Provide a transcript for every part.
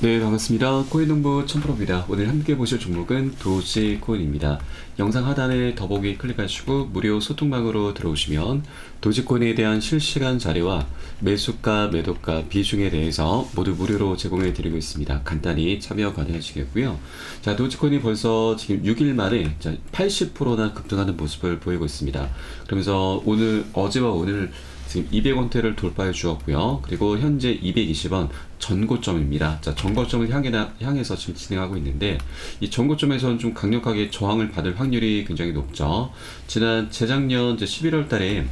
네, 반갑습니다. 코인농부 천프로입니다. 오늘 함께 보실 종목은 도지코인입니다. 영상 하단에 더보기 클릭하시고 무료 소통방으로 들어오시면 도지코인에 대한 실시간 자료와 매수가, 매도가, 비중에 대해서 모두 무료로 제공해 드리고 있습니다. 간단히 참여 가능하시겠고요. 자, 도지코인이 벌써 지금 6일 만에 80%나 급등하는 모습을 보이고 있습니다. 그러면서 어제와 오늘 지금 200원대를 돌파해 주었고요. 그리고 현재 220원 전고점입니다. 자, 전고점을 향해서 지금 진행하고 있는데, 이 전고점에서는 좀 강력하게 저항을 받을 확률이 굉장히 높죠. 재작년 11월 달에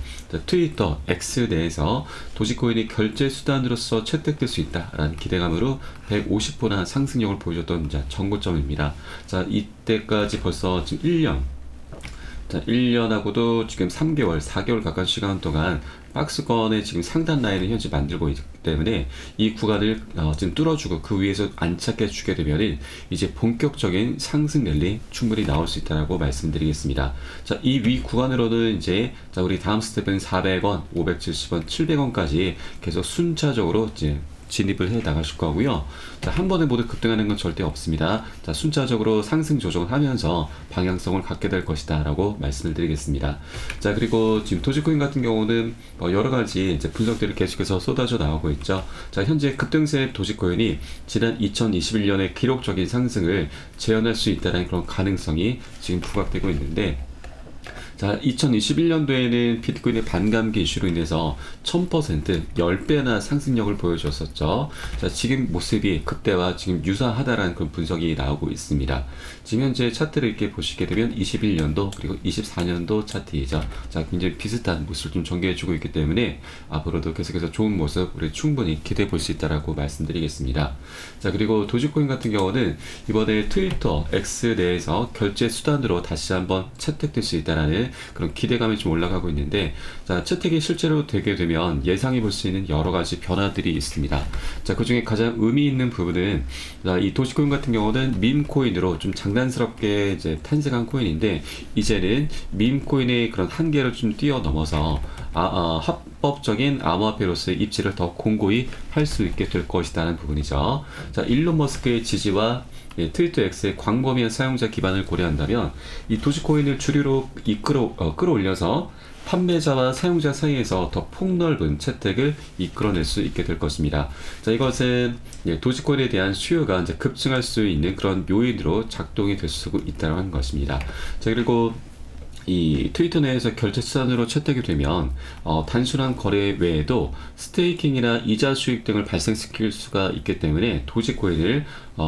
트위터 X 내에서 도지코인이 결제 수단으로서 채택될 수 있다라는 기대감으로 150%나 상승력을 보여줬던 전고점입니다. 자, 이때까지 벌써 지금 1년하고도 지금 3개월, 4개월 가까운 시간 동안 박스권의 지금 상단 라인을 현재 만들고 있기 때문에 이 구간을 지금 뚫어주고 그 위에서 안착해 주게 되면 이제 본격적인 상승 랠리 충분히 나올 수 있다고 말씀드리겠습니다. 자, 이 위 구간으로는 이제 우리 다음 스텝은 400원, 570원, 700원까지 계속 순차적으로 이제 진입을 해 나가실 거고요. 자, 한 번에 모두 급등하는 건 절대 없습니다. 자, 순차적으로 상승 조정을 하면서 방향성을 갖게 될 것이다 라고 말씀을 드리겠습니다. 자, 그리고 지금 도지코인 같은 경우는 여러 가지 이제 분석들이 계속해서 쏟아져 나오고 있죠. 자, 현재 급등세 도지코인이 지난 2021년의 기록적인 상승을 재현할 수 있다는 그런 가능성이 지금 부각되고 있는데, 자, 2021년도에는 비트코인의 반감기 이슈로 인해서 1000%, 10배나 상승력을 보여줬었죠. 자, 지금 모습이 그때와 지금 유사하다라는 그런 분석이 나오고 있습니다. 지금 현재 차트를 이렇게 보시게 되면 21년도 그리고 24년도 차트이죠. 자, 굉장히 비슷한 모습을 좀 전개해주고 있기 때문에 앞으로도 계속해서 좋은 모습 우리 충분히 기대해 볼 수 있다라고 말씀드리겠습니다. 자, 그리고 도지코인 같은 경우는 이번에 트위터 X 내에서 결제 수단으로 다시 한번 채택될 수 있다라는 그런 기대감이 좀 올라가고 있는데, 자, 채택이 실제로 되게 되면 예상해 볼 수 있는 여러 가지 변화들이 있습니다. 자, 그 중에 가장 의미 있는 부분은, 자, 이 도지코인 같은 경우는 밈코인으로 좀 장난스럽게 이제 탄생한 코인인데, 이제는 밈코인의 그런 한계를 좀 뛰어넘어서 합법적인 암호화폐로서의 입지를 더 공고히 할 수 있게 될 것이라는 부분이죠. 자, 일론 머스크의 지지와 트위터 X의 광범위한 사용자 기반을 고려한다면 이 도지코인을 주류로 끌어올려서 판매자와 사용자 사이에서 더 폭넓은 채택을 이끌어낼 수 있게 될 것입니다. 자, 이것은 도지코인에 대한 수요가 이제 급증할 수 있는 그런 요인으로 작동이 될 수 있다는 것입니다. 자, 그리고 이 트위터 내에서 결제 수단으로 채택이 되면 단순한 거래 외에도 스테이킹이나 이자 수익 등을 발생시킬 수가 있기 때문에 도지코인을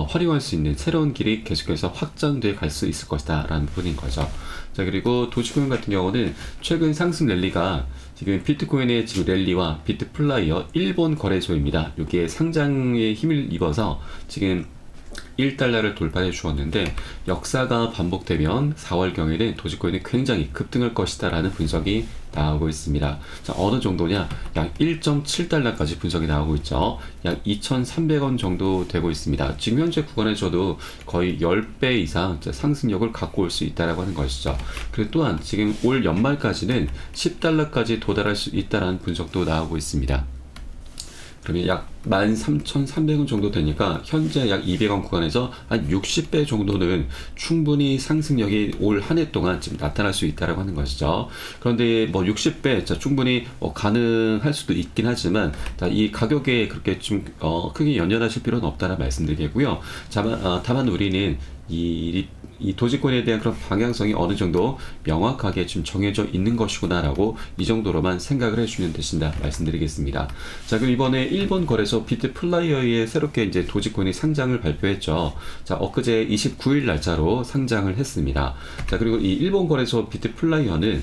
활용할 수 있는 새로운 길이 계속해서 확장돼 갈 수 있을 것이다 라는 부분인 거죠. 자, 그리고 도지코인 같은 경우는 최근 상승 랠리가 지금 비트코인의 지금 랠리와 비트플라이어 일본 거래소입니다. 여기에 상장에 힘을 입어서 지금 1달러를 돌파해 주었는데, 역사가 반복되면 4월경에는 도지코인이 굉장히 급등할 것이다 라는 분석이 나오고 있습니다. 자, 어느 정도냐? 약 1.7달러까지 분석이 나오고 있죠. 약 2,300원 정도 되고 있습니다. 지금 현재 구간에서도 거의 10배 이상 상승력을 갖고 올 수 있다라고 하는 것이죠. 그리고 또한 지금 올 연말까지는 10달러까지 도달할 수 있다라는 분석도 나오고 있습니다. 그러면 약 13,300원 정도 되니까 현재 약 200원 구간에서 한 60배 정도는 충분히 상승력이 올 한 해 동안 지금 나타날 수 있다라고 하는 것이죠. 그런데 60배 충분히 가능할 수도 있긴 하지만, 자, 이 가격에 그렇게 좀 크게 연연하실 필요는 없다라 말씀드리겠고요. 다만 우리는 이 도지코인에 대한 그런 방향성이 어느 정도 명확하게 좀 정해져 있는 것이구나라고 이 정도로만 생각을 해주시면 되신다 말씀드리겠습니다. 자, 그럼 이번에 일본 거래소 비트플라이어에 새롭게 이제 도지코인이 상장을 발표했죠. 자, 엊그제 29일 날짜로 상장을 했습니다. 자, 그리고 이 일본 거래소 비트플라이어는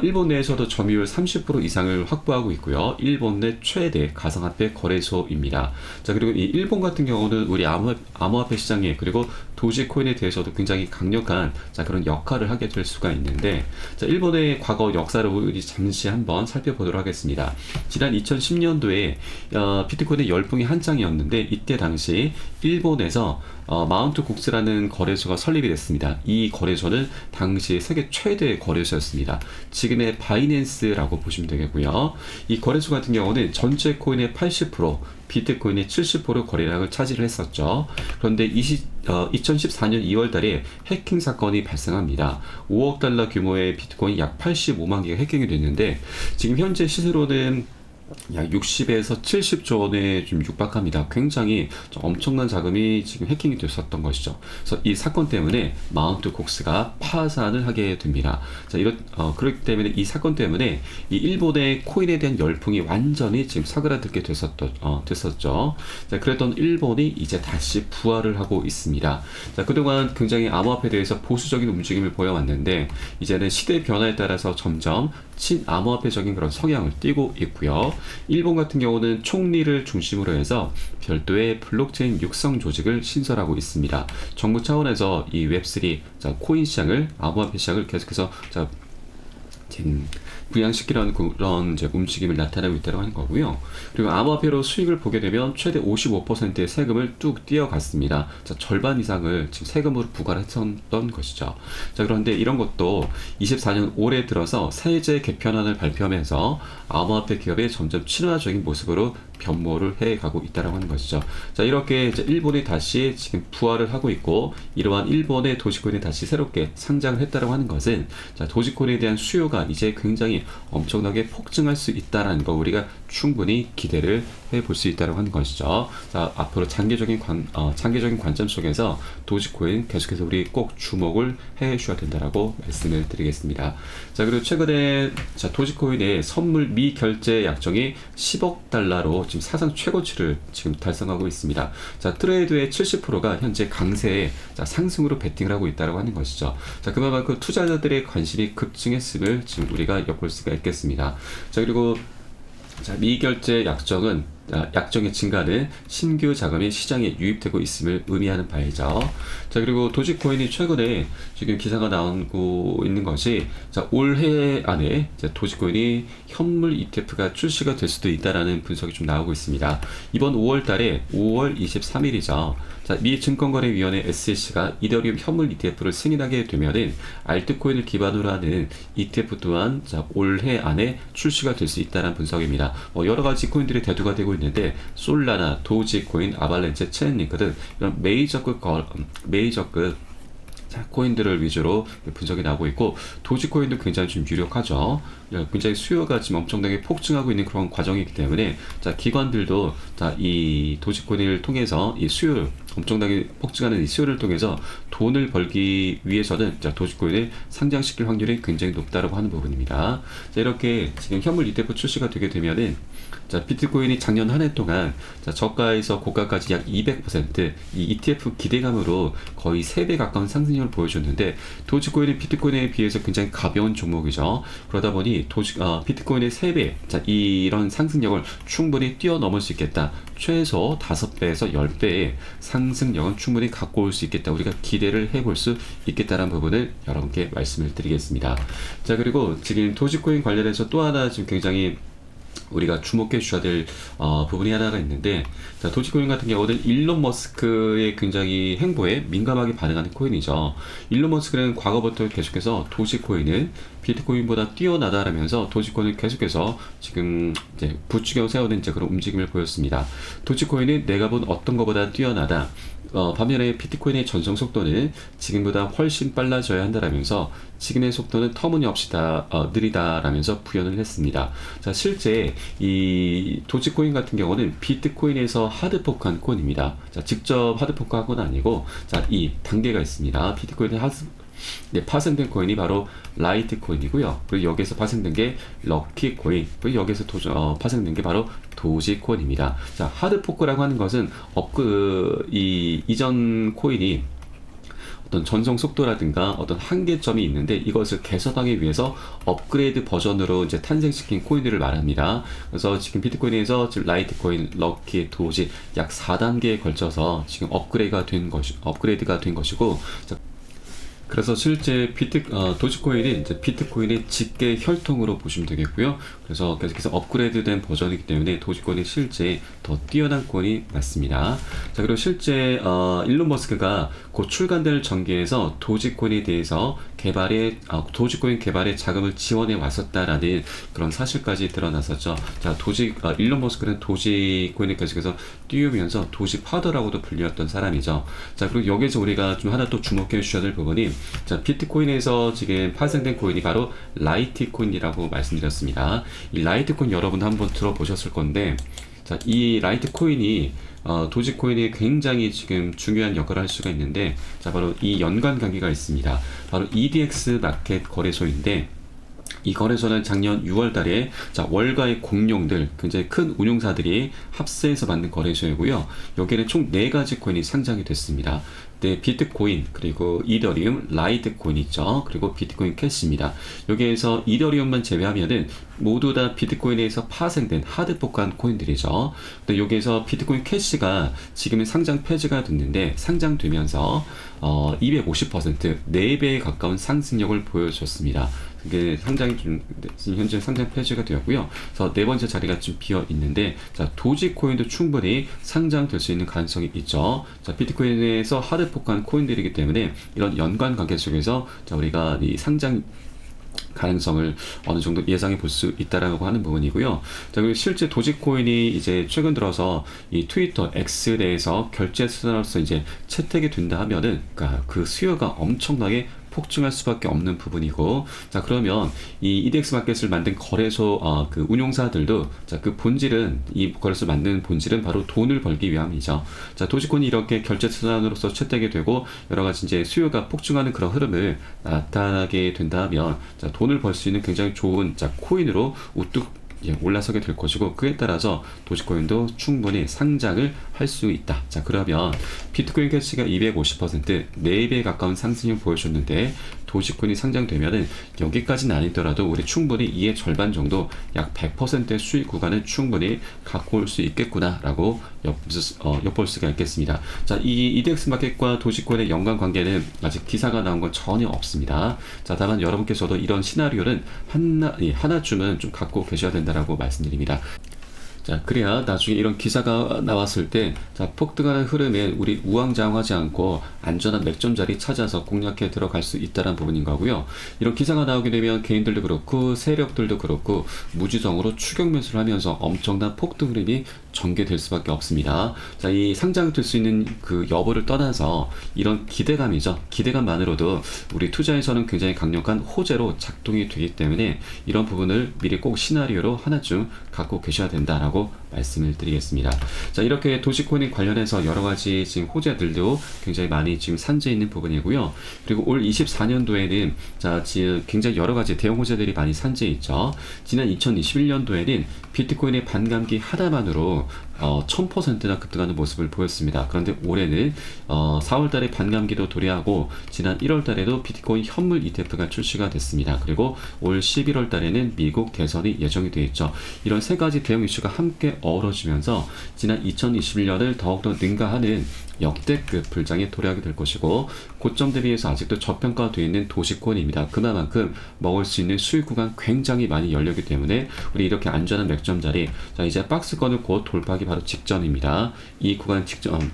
일본 내에서도 점유율 30% 이상을 확보하고 있고요. 일본 내 최대 가상화폐 거래소입니다. 자, 그리고 이 일본 같은 경우는 우리 암호화폐 시장에 그리고 도지코인에 대해서도 굉장히 강력한 그런 역할을 하게 될 수가 있는데, 자, 일본의 과거 역사를 우리 잠시 한번 살펴보도록 하겠습니다. 지난 2010년도에 비트코인의 최대 열풍이 한창이었는데 이때 당시 일본에서 마운트 곡스라는 거래소가 설립이 됐습니다. 이 거래소는 당시 세계 최대 거래소였습니다. 지금의 바이낸스라고 보시면 되겠고요. 이 거래소 같은 경우는 전체 코인의 80%, 비트코인의 70% 거래량을 차지를 했었죠. 그런데 2014년 2월 달에 해킹 사건이 발생합니다. 5억 달러 규모의 비트코인 약 85만 개가 해킹이 됐는데 지금 현재 시세로는 약 60에서 70조 원에 좀 육박합니다. 굉장히 엄청난 자금이 지금 해킹이 됐었던 것이죠. 그래서 이 사건 때문에 마운트 곡스가 파산을 하게 됩니다. 자, 그렇기 때문에 이 사건 때문에 이 일본의 코인에 대한 열풍이 완전히 지금 사그라들게 됐었죠. 자, 그랬던 일본이 이제 다시 부활을 하고 있습니다. 자, 그동안 굉장히 암호화폐에 대해서 보수적인 움직임을 보여왔는데 이제는 시대 변화에 따라서 점점 친암호화폐적인 그런 성향을 띠고 있고요. 일본 같은 경우는 총리를 중심으로 해서 별도의 블록체인 육성 조직을 신설하고 있습니다. 정부 차원에서 이 웹3, 코인 시장을, 암호화폐 시장을 계속해서 부양시키려는 그런 이제 움직임을 나타내고 있다고 하는 거고요. 그리고 암호화폐로 수익을 보게 되면 최대 55%의 세금을 뚝 떼어갔습니다. 자, 절반 이상을 지금 세금으로 부과를 했었던 것이죠. 자, 그런데 이런 것도 24년 올해 들어서 세제 개편안을 발표하면서 암호화폐 기업의 점점 친화적인 모습으로 변모를 해가고 있다고 하는 것이죠. 자, 이렇게 이제 일본이 다시 지금 부활을 하고 있고 이러한 일본의 도지코인이 다시 새롭게 상장을 했다고 하는 것은 자, 도지코인에 대한 수요가 이제 굉장히 엄청나게 폭증할 수 있다는 거 우리가 충분히 기대를 해볼 수 있다고 하는 것이죠. 자, 앞으로 장기적인 관점 속에서 도지코인 계속해서 우리 꼭 주목을 해 주셔야 된다라고 말씀을 드리겠습니다. 자, 그리고 최근에 자, 도지코인의 선물 미결제 약정이 10억 달러로 지금 사상 최고치를 지금 달성하고 있습니다. 자, 트레이드의 70%가 현재 강세에 상승으로 베팅을 하고 있다고 하는 것이죠. 자, 그만큼 투자자들의 관심이 급증했음을 지금 우리가 엿볼 수가 있겠습니다. 자, 그리고 미결제 약정의 증가는 신규 자금이 시장에 유입되고 있음을 의미하는 바이죠. 자, 그리고 도지코인이 최근에 지금 기사가 나오고 있는 것이 올해 안에 도지코인이 현물 ETF가 출시가 될 수도 있다라는 분석이 좀 나오고 있습니다. 이번 5월 달에 5월 23일이죠. 자, 미 증권거래위원회 SEC가 이더리움 현물 ETF를 승인하게 되면은 알트코인을 기반으로 하는 ETF 또한 올해 안에 출시가 될 수 있다는 분석입니다. 여러 가지 코인들이 대두가 되고 있는데 솔라나, 도지코인, 아발렌체, 체인링크 등 이런 메이저급 코인들을 위주로 분석이 나오고 있고 도지코인도 굉장히 좀 유력하죠. 굉장히 수요가 지금 엄청나게 폭증하고 있는 그런 과정이기 때문에 기관들도 이 도지코인을 통해서 이 수요를 엄청나게 폭증하는 이 수요를 통해서 돈을 벌기 위해서는 도지코인을 상장시킬 확률이 굉장히 높다고 하는 부분입니다. 자, 이렇게 지금 현물 ETF 출시가 되게 되면은 비트코인이 작년 한 해 동안 저가에서 고가까지 약 200% 이 ETF 기대감으로 거의 3배 가까운 상승력을 보여줬는데 도지코인은 비트코인에 비해서 굉장히 가벼운 종목이죠. 그러다 보니 비트코인의 3배 이런 상승력을 충분히 뛰어넘을 수 있겠다. 최소 5배에서 10배의 상승력은 충분히 갖고 올 수 있겠다. 우리가 기대를 해볼 수 있겠다는 부분을 여러분께 말씀을 드리겠습니다. 자, 그리고 지금 도지코인 관련해서 또 하나 지금 굉장히 우리가 주목해 주셔야 될 부분이 하나가 있는데 도지코인 같은 경우는 일론 머스크의 굉장히 행보에 민감하게 반응하는 코인이죠. 일론 머스크는 과거부터 계속해서 도지코인을 비트코인보다 뛰어나다라면서 도지코인을 계속해서 지금 이제 부추겨 세우는 그런 움직임을 보였습니다. 도지코인은 내가 본 어떤 것보다 뛰어나다. 반면에 비트코인의 전송 속도는 지금보다 훨씬 빨라져야 한다라면서 지금의 속도는 터무니없이 느리다라면서 부연을 했습니다. 자, 실제 이 도지코인 같은 경우는 비트코인에서 하드포크한 코인입니다. 자, 직접 하드포크한 건 아니고 이 단계가 있습니다. 비트코인의 파생된 코인이 바로 라이트코인이고요. 그리고 여기서 파생된 게 럭키코인, 그리고 여기서 파생된 게 바로 도지코인입니다. 자, 하드포크라고 하는 것은 이전 코인이 어떤 전송 속도라든가 어떤 한계점이 있는데 이것을 개선하기 위해서 업그레이드 버전으로 이제 탄생시킨 코인들을 말합니다. 그래서 지금 비트코인에서 지금 라이트코인, 럭키, 도지 약 4단계에 걸쳐서 지금 업그레이드가 된 것이고 그래서 실제 도지코인은 이제 비트코인의 직계 혈통으로 보시면 되겠고요. 그래서 계속해서 업그레이드된 버전이기 때문에 도지코인이 실제 더 뛰어난 코인이 맞습니다. 자, 그리고 실제 일론 머스크가 곧 출간될 전기에서 도지코인에 대해서 도지코인 개발에 자금을 지원해 왔었다라는 그런 사실까지 드러났었죠. 자, 일론 머스크는 도지코인을 계속해서 띄우면서 도지 파더라고도 불렸던 사람이죠. 자, 그리고 여기서 우리가 좀 하나 또 주목해 주셔야 될 부분이, 자, 비트코인에서 지금 파생된 코인이 바로 라이트코인이라고 말씀드렸습니다. 이 라이트코인 여러분 한번 들어보셨을 건데, 자, 이 라이트코인이 도지코인이 굉장히 지금 중요한 역할을 할 수가 있는데, 자, 바로 이 연관 관계가 있습니다. 바로 EDX 마켓 거래소인데, 이 거래소는 작년 6월 달에 월가의 공룡들, 굉장히 큰 운용사들이 합세해서 만든 거래소이고요. 여기에는 총 4가지 코인이 상장이 됐습니다. 네, 비트코인, 그리고 이더리움, 라이트코인 있죠. 그리고 비트코인 캐시입니다. 여기에서 이더리움만 제외하면은 모두 다 비트코인에서 파생된 하드포크한 코인들이죠. 근데 여기에서 비트코인 캐시가 지금은 상장 폐지가 됐는데, 상장되면서 250%, 4배에 가까운 상승력을 보여줬습니다. 이게 현재 상장 폐지가 되었고요. 그래서 4번째 자리가 좀 비어 있는데, 자, 도지코인도 충분히 상장될 수 있는 가능성이 있죠. 자, 비트코인에서 하드포크한 코인들이기 때문에 이런 연관 관계 속에서, 자, 우리가 이 상장 가능성을 어느 정도 예상해 볼 수 있다라고 하는 부분이고요. 자, 그리고 실제 도지코인이 이제 최근 들어서 이 트위터 X 내에서 결제 수단으로서 이제 채택이 된다 하면은, 그러니까 그 수요가 엄청나게 폭증할 수밖에 없는 부분이고, 자, 그러면 이 EDX 마켓을 만든 거래소 그 운용사들도, 자, 그 본질은, 이 거래소 만드는 본질은 바로 돈을 벌기 위함이죠. 자, 도지코인이 이렇게 결제 수단으로서 채택이 되고 여러 가지 이제 수요가 폭증하는 그런 흐름을 나타나게 된다면, 자, 돈을 벌 수 있는 굉장히 좋은, 자, 코인으로 우뚝 올라서게 될 것이고, 그에 따라서 도지코인도 충분히 상장을 할 수 있다. 자, 그러면 비트코인 캐시가 250%, 4배에 가까운 상승을 보여줬는데, 도지코인이 상장되면은 여기까지는 아니더라도 우리 충분히 이의 절반 정도, 약 100%의 수익 구간을 충분히 갖고 올 수 있겠구나라고 엿볼 수가 있겠습니다. 자, 이 EDX 마켓과 도지코인의 연관 관계는 아직 기사가 나온 건 전혀 없습니다. 자, 다만 여러분께서도 이런 시나리오는 하나쯤은 좀 갖고 계셔야 된다라고 말씀드립니다. 자, 그래야 나중에 이런 기사가 나왔을 때, 자, 폭등하는 흐름에 우리 우왕좌왕하지 않고 안전한 맥점 자리 찾아서 공략해 들어갈 수 있다는 부분인 거고요. 이런 기사가 나오게 되면 개인들도 그렇고 세력들도 그렇고 무지성으로 추격 매수를 하면서 엄청난 폭등 흐름이 전개될 수밖에 없습니다. 자, 이 상장될 수 있는 그 여부를 떠나서 이런 기대감이죠. 기대감만으로도 우리 투자에서는 굉장히 강력한 호재로 작동이 되기 때문에 이런 부분을 미리 꼭 시나리오로 하나쯤 갖고 계셔야 된다라고 말씀을 드리겠습니다. 자, 이렇게 도지코인 관련해서 여러 가지 지금 호재들도 굉장히 많이 지금 산재해 있는 부분이고요. 그리고 올 24년도에는 자, 지금 굉장히 여러 가지 대형 호재들이 많이 산재해 있죠. 지난 2021년도에는 비트코인의 반감기 하나만으로 1000%나 급등하는 모습을 보였습니다. 그런데 올해는 4월 달에 반감기도 도래하고 지난 1월 달에도 비트코인 현물 ETF가 출시가 됐습니다. 그리고 올 11월 달에는 미국 대선이 예정이 되어 있죠. 이런 세 가지 대형 이슈가 함께 어우러지면서 지난 2021년을 더욱더 능가하는 역대급 불장에 도래하게 될 것이고, 고점 대비해서 아직도 저평가되어 있는 도지코인입니다. 그만큼 먹을 수 있는 수익 구간 굉장히 많이 열렸기 때문에 우리 이렇게 안전한 맥점 자리, 자, 이제 박스권을 곧 돌파하기 바로 직전입니다. 이 구간 직전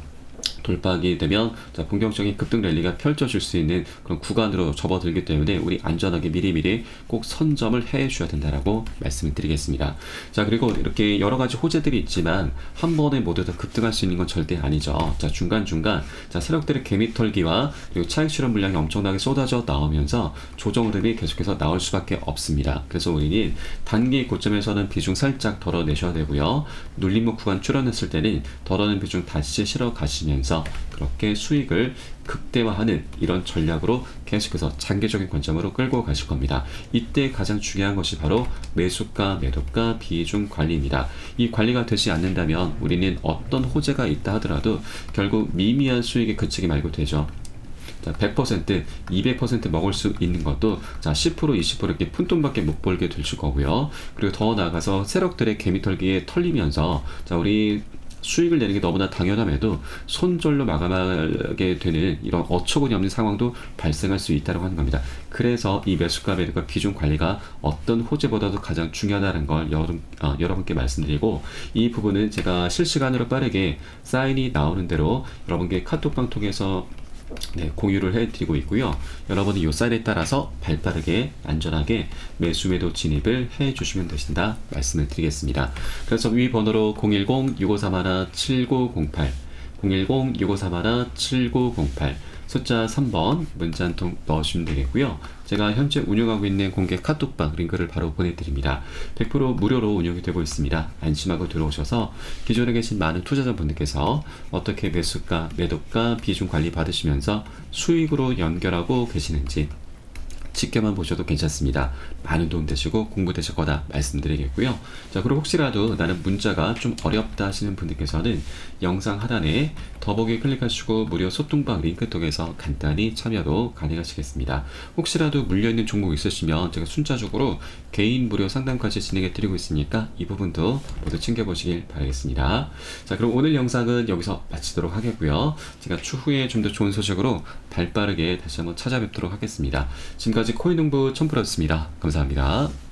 돌파하게 되면, 자, 본격적인 급등 랠리가 펼쳐질 수 있는 그런 구간으로 접어들기 때문에 우리 안전하게 미리미리 꼭 선점을 해 주셔야 된다라고 말씀을 드리겠습니다. 자, 그리고 이렇게 여러 가지 호재들이 있지만 한 번에 모두 다 급등할 수 있는 건 절대 아니죠. 자, 중간중간, 자, 세력들의 개미털기와 그리고 차익 실현 물량이 엄청나게 쏟아져 나오면서 조정 흐름이 계속해서 나올 수밖에 없습니다. 그래서 우리는 단기 고점에서는 비중 살짝 덜어내셔야 되고요. 눌림목 구간 출현했을 때는 덜어낸 비중 다시 실어 가시면서 그렇게 수익을 극대화하는 이런 전략으로 계속해서 장기적인 관점으로 끌고 가실 겁니다. 이때 가장 중요한 것이 바로 매수가, 매도가, 비중 관리입니다. 이 관리가 되지 않는다면 우리는 어떤 호재가 있다 하더라도 결국 미미한 수익에 그치기 말고 되죠. 자, 100%, 200% 먹을 수 있는 것도, 자, 10%, 20% 이렇게 푼돈밖에 못 벌게 될 거고요. 그리고 더 나아가서 세력들의 개미털기에 털리면서, 자, 우리 수익을 내는 게 너무나 당연함에도 손절로 마감하게 되는 이런 어처구니 없는 상황도 발생할 수 있다고 하는 겁니다. 그래서 이 매수가 매도가 비중 관리가 어떤 호재보다도 가장 중요하다는 걸 여러분께 말씀드리고, 이 부분은 제가 실시간으로 빠르게 사인이 나오는 대로 여러분께 카톡방 통해서 공유를 해드리고 있고요. 여러분이 이 사인에 따라서 발빠르게 안전하게 매수 매도 진입을 해주시면 되신다 말씀을 드리겠습니다. 그래서 위 번호로 010-6531-7908 010-6531-7908 숫자 3번 문자 한 통 넣으시면 되겠고요. 제가 현재 운영하고 있는 공개 카톡방 링크를 바로 보내드립니다. 100% 무료로 운영이 되고 있습니다. 안심하고 들어오셔서 기존에 계신 많은 투자자분들께서 어떻게 매수가, 매도가, 비중 관리 받으시면서 수익으로 연결하고 계시는지 지켜만 보셔도 괜찮습니다. 많은 도움 되시고 공부 되실 거다 말씀드리겠고요. 자, 그리고 혹시라도 나는 문자가 좀 어렵다 하시는 분들께서는 영상 하단에 더보기 클릭하시고 무료 소통방 링크 통해서 간단히 참여도 가능하시겠습니다. 혹시라도 물려있는 종목 있으시면 제가 순차적으로 개인 무료 상담까지 진행해 드리고 있으니까 이 부분도 모두 챙겨보시길 바라겠습니다. 자, 그럼 오늘 영상은 여기서 마치도록 하겠고요. 제가 추후에 좀 더 좋은 소식으로 발빠르게 다시 한번 찾아뵙도록 하겠습니다. 지금까지 코인농부 첨프였습니다. 감사합니다.